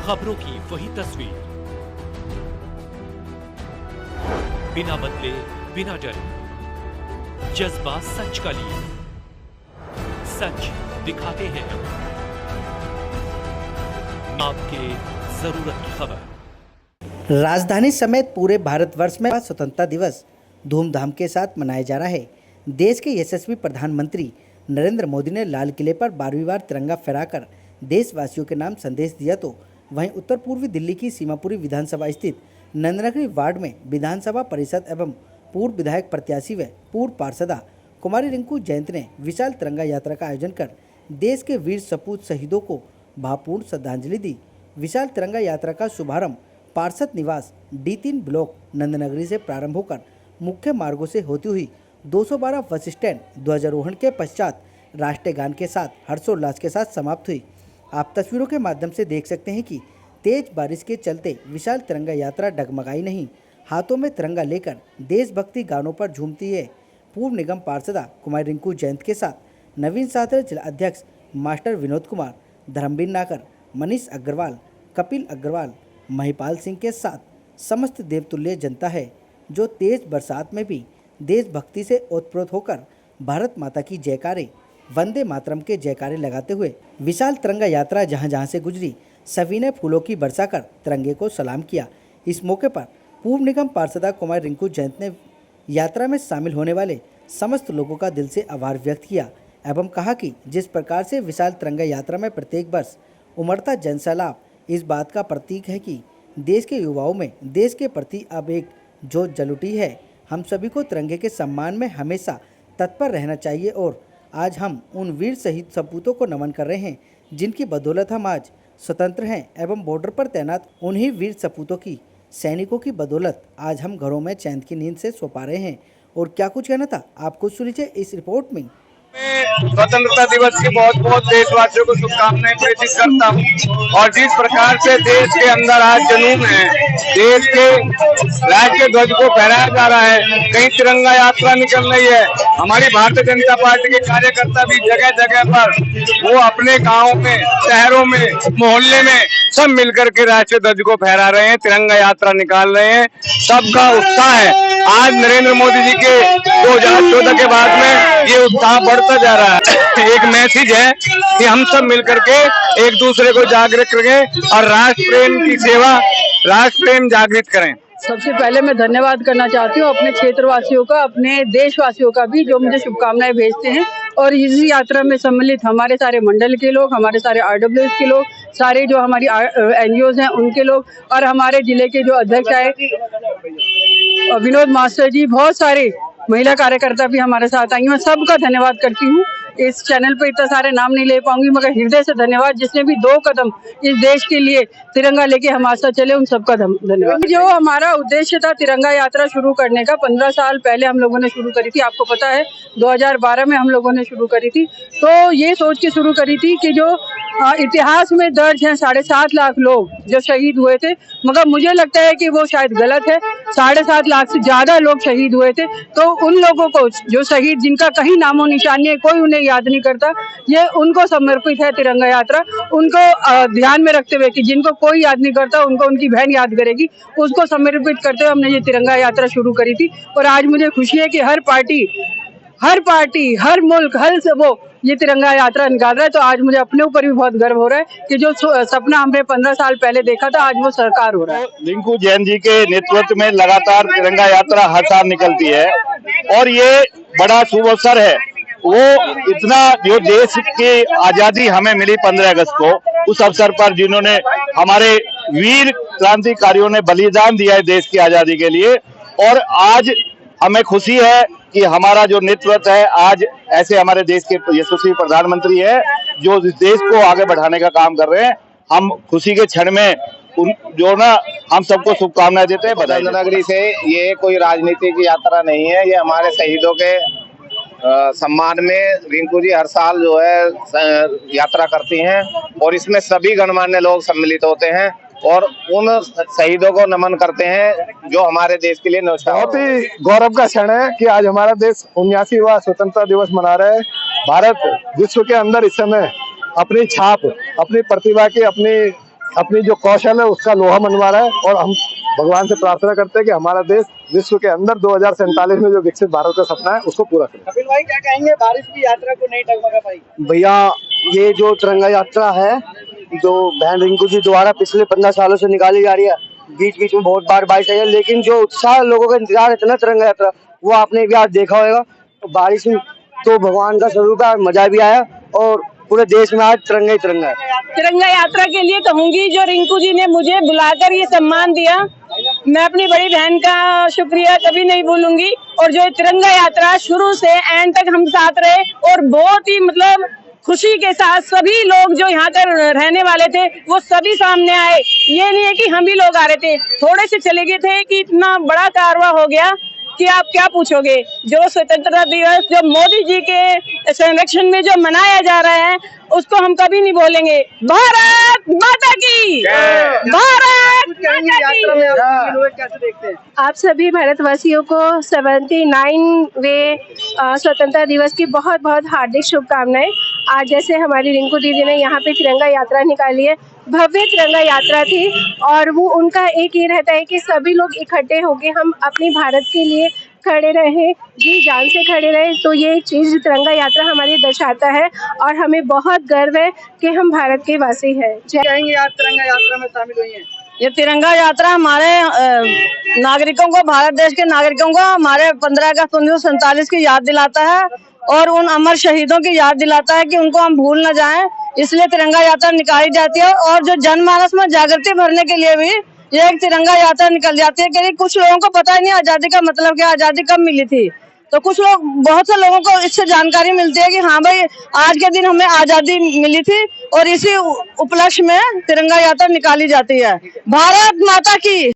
खबरों की वही तस्वीर, बिना बदले बिना डरे, जज्बा सच का लिए, सच दिखाते हैं आपके जरूरत की खबर। राजधानी समेत पूरे भारतवर्ष में स्वतंत्रता दिवस धूमधाम के साथ मनाया जा रहा है। देश के यशस्वी प्रधानमंत्री नरेंद्र मोदी ने लाल किले पर 12वीं बार तिरंगा फहराकर देशवासियों के नाम संदेश दिया, तो वहीं उत्तर पूर्वी दिल्ली की सीमापुरी विधानसभा स्थित नंदनगरी वार्ड में विधानसभा परिषद एवं पूर्व विधायक प्रत्याशी व पूर्व पार्षदा कुमारी रिंकू जयंत ने विशाल तिरंगा यात्रा का आयोजन कर देश के वीर सपूत शहीदों को भावपूर्ण श्रद्धांजलि दी। विशाल तिरंगा यात्रा का शुभारंभ पार्षद निवास D3 ब्लॉक नंदनगरी से प्रारंभ होकर मुख्य मार्गों से होती हुई 212 बस स्टैंड ध्वजारोहण के पश्चात राष्ट्रीय गान के साथ हर्षोल्लास के साथ समाप्त हुई। आप तस्वीरों के माध्यम से देख सकते हैं कि तेज बारिश के चलते विशाल तिरंगा यात्रा डगमगाई नहीं, हाथों में तिरंगा लेकर देशभक्ति गानों पर झूमती है। पूर्व निगम पार्षदा कुमारी रिंकू जयंत के साथ नवीन साथर जिला अध्यक्ष मास्टर विनोद कुमार, धर्मवीर नागर, मनीष अग्रवाल, कपिल अग्रवाल, महिपाल सिंह के साथ समस्त देवतुल्य जनता है, जो तेज बरसात में भी देशभक्ति से ओतप्रोत होकर भारत माता की जयकारे, वंदे मातरम के जयकारे लगाते हुए विशाल तिरंगा यात्रा जहां जहां से गुजरी, सभी ने फूलों की बरसा कर तिरंगे को सलाम किया। इस मौके पर पूर्व निगम पार्षदा कुमारी रिंकू जयंत ने यात्रा में शामिल होने वाले समस्त लोगों का दिल से आभार व्यक्त किया एवं कहा कि जिस प्रकार से विशाल तिरंगा यात्रा में प्रत्येक वर्ष उमड़ता जनसैलाब इस बात का प्रतीक है कि देश के युवाओं में देश के प्रति अब एक जोश जल उठी है। हम सभी को तिरंगे के सम्मान में हमेशा तत्पर रहना चाहिए और आज हम उन वीर शहीद सपूतों को नमन कर रहे हैं, जिनकी बदौलत हम आज स्वतंत्र हैं एवं बॉर्डर पर तैनात उन्हीं वीर सपूतों की सैनिकों की बदौलत आज हम घरों में चैन की नींद से सो पा रहे हैं। और क्या कुछ कहना था, आप कुछ सुनिए इस रिपोर्ट में। स्वतंत्रता दिवस की बहुत बहुत देशवासियों को शुभकामनाएं प्रेषित करता हूँ। और जिस प्रकार से देश के अंदर आज जुनून है, देश के राष्ट्रीय ध्वज को फहराया जा रहा है, कहीं तिरंगा यात्रा निकल रही है। हमारी भारतीय जनता पार्टी के कार्यकर्ता भी जगह जगह पर वो अपने गाँव में, शहरों में, मोहल्ले में सब मिलकर के राष्ट्रीय ध्वज को फहरा रहे हैं, तिरंगा यात्रा निकाल रहे हैं। सबका उत्साह है। आज नरेंद्र मोदी जी के 2014 के बाद में ये उत्साह बढ़ता जा रहा है। एक मैसेज है कि हम सब मिलकर के एक दूसरे को जागृत करें और राष्ट्र प्रेम की सेवा, राष्ट्र प्रेम जागृत करें। सबसे पहले मैं धन्यवाद करना चाहती हूँ अपने क्षेत्रवासियों का, अपने देशवासियों का भी, जो मुझे शुभकामनाएं भेजते हैं। और इस यात्रा में सम्मिलित हमारे सारे मंडल के लोग, हमारे सारे RWS के लोग, सारे जो हमारी NGOs हैं उनके लोग, और हमारे जिले के जो अध्यक्ष आए विनोद मास्टर जी, बहुत सारे महिला कार्यकर्ता भी हमारे साथ आई हैं। मैं सबका धन्यवाद करती हूँ। इस चैनल पर इतना सारे नाम नहीं ले पाऊंगी, मगर हृदय से धन्यवाद जिसने भी 2 कदम इस देश के लिए तिरंगा लेके हमारे साथ चले, उन सबका धन्यवाद। जो हमारा उद्देश्य था तिरंगा यात्रा शुरू करने का, 15 साल पहले हम लोगों ने शुरू करी थी। आपको पता है 2012 में हम लोगों ने शुरू करी थी। तो ये सोच के शुरू करी थी कि जो इतिहास में दर्ज है 7.5 लाख लोग जो शहीद हुए थे, मगर मुझे लगता है कि वो शायद गलत है। 7.5 लाख से ज्यादा लोग शहीद हुए थे। तो उन लोगों को जो शहीद, जिनका कहीं नामो निशान नहीं है, कोई उन्हें याद नहीं करता, ये उनको समर्पित है तिरंगा यात्रा। उनको ध्यान में रखते हुए कि जिनको कोई याद नहीं करता उनको उनकी बहन याद करेगी, उसको समर्पित करते हुए हमने ये तिरंगा यात्रा शुरू करी थी। और आज मुझे खुशी है कि हर पार्टी, हर मुल्क, हर वो ये तिरंगा यात्रा निकाल रहा है। तो आज मुझे अपने ऊपर भी बहुत गर्व हो रहा है कि जो सपना हमने 15 साल पहले देखा था, आज वो साकार हो रहा है। रिंकू जैन जी के नेतृत्व में लगातार तिरंगा यात्रा हर साल निकलती है और ये बड़ा शुभ अवसर है। वो इतना, जो देश की आजादी हमें मिली 15 अगस्त को, उस अवसर पर जिन्होंने हमारे वीर क्रांतिकारियों ने बलिदान दिया है देश की आजादी के लिए, और आज हमें खुशी है कि हमारा जो नेतृत्व है, आज ऐसे हमारे देश के यशस्वी प्रधानमंत्री है जो इस देश को आगे बढ़ाने का काम कर रहे हैं। हम खुशी के क्षण में जो ना हम सबको शुभकामनाएं देते हैं, बधाई। नगरी से ये कोई राजनीतिक यात्रा नहीं है, ये हमारे शहीदों के सम्मान में रिंकू जी हर साल जो है यात्रा करती हैं और इसमें सभी गणमान्य लोग सम्मिलित होते हैं और उन शहीदों को नमन करते हैं जो हमारे देश के लिए न्यौछावर। बहुत ही गौरव का क्षण है कि आज हमारा देश 79वां स्वतंत्रता दिवस मना रहा है। भारत विश्व के अंदर इस समय अपनी छाप, अपनी प्रतिभा की, अपनी अपनी जो कौशल है उसका लोहा मनवा रहा है। और हम भगवान से प्रार्थना करते हैं कि हमारा देश विश्व के अंदर 2047 में जो विकसित भारत का सपना है उसको पूरा करे। कपिल भाई क्या कहेंगे, बारिश की यात्रा को नहीं डगमगा पाई? भैया ये जो तिरंगा यात्रा है जो बहन रिंकू जी द्वारा पिछले 15 सालों से निकाली जा रही है, बीच बीच में बहुत बार बारिश आई है, लेकिन जो उत्साह लोगों का इंतजार है ना तिरंगा यात्रा, वो आपने भी आज देखा होगा। तो बारिश में तो भगवान का स्वरूप है, मजा भी आया और पूरे देश में आज तिरंगा ही तिरंगा है। तिरंगा यात्रा के लिए कहूंगी जो रिंकू जी ने मुझे बुलाकर ये सम्मान दिया, मैं अपनी बड़ी बहन का शुक्रिया कभी नहीं भूलूंगी। और जो तिरंगा यात्रा शुरू से एंड तक हम साथ रहे और बहुत ही मतलब खुशी के साथ सभी लोग जो यहाँ कर रहने वाले थे वो सभी सामने आए। ये नहीं है कि हम ही लोग आ रहे थे, थोड़े से चले गए थे कि इतना बड़ा कारवां हो गया कि आप क्या पूछोगे। जो स्वतंत्रता दिवस जो मोदी जी के संरक्षण में जो मनाया जा रहा है उसको हम कभी नहीं भूलेंगे। भारत माता की, भारत माता की। कैसे देखते हैं? आप सभी भारतवासियों को 79वें स्वतंत्रता दिवस की बहुत बहुत हार्दिक शुभकामनाएं। आज जैसे हमारी रिंकू दीदी ने यहाँ पे तिरंगा यात्रा निकाली है, भव्य तिरंगा यात्रा थी और वो उनका एक ये रहता है कि सभी लोग इकट्ठे होके हम अपने भारत के लिए खड़े रहे, जी जान से खड़े रहे। तो ये एक चीज़ तिरंगा यात्रा हमारी दर्शाता है और हमें बहुत गर्व है कि हम भारत के वासी हैं। कहेंगे आज तिरंगा यात्रा में शामिल हुई हैं? ये तिरंगा यात्रा हमारे नागरिकों को, भारत देश के नागरिकों को हमारे 15 अगस्त 1947 की याद दिलाता है और उन अमर शहीदों की याद दिलाता है कि उनको हम भूल न जाएं। इसलिए तिरंगा यात्रा निकाली जाती है और जो जनमानस में जागृति भरने के लिए भी ये एक तिरंगा यात्रा निकल जाती है। क्योंकि कुछ लोगों को पता ही नहीं आजादी का मतलब क्या, आजादी कब मिली थी। तो कुछ लोग, बहुत से लोगों को इससे जानकारी मिलती है कि हाँ भाई आज के दिन हमें आजादी मिली थी और इसी उपलक्ष्य में तिरंगा यात्रा निकाली जाती है। भारत माता की।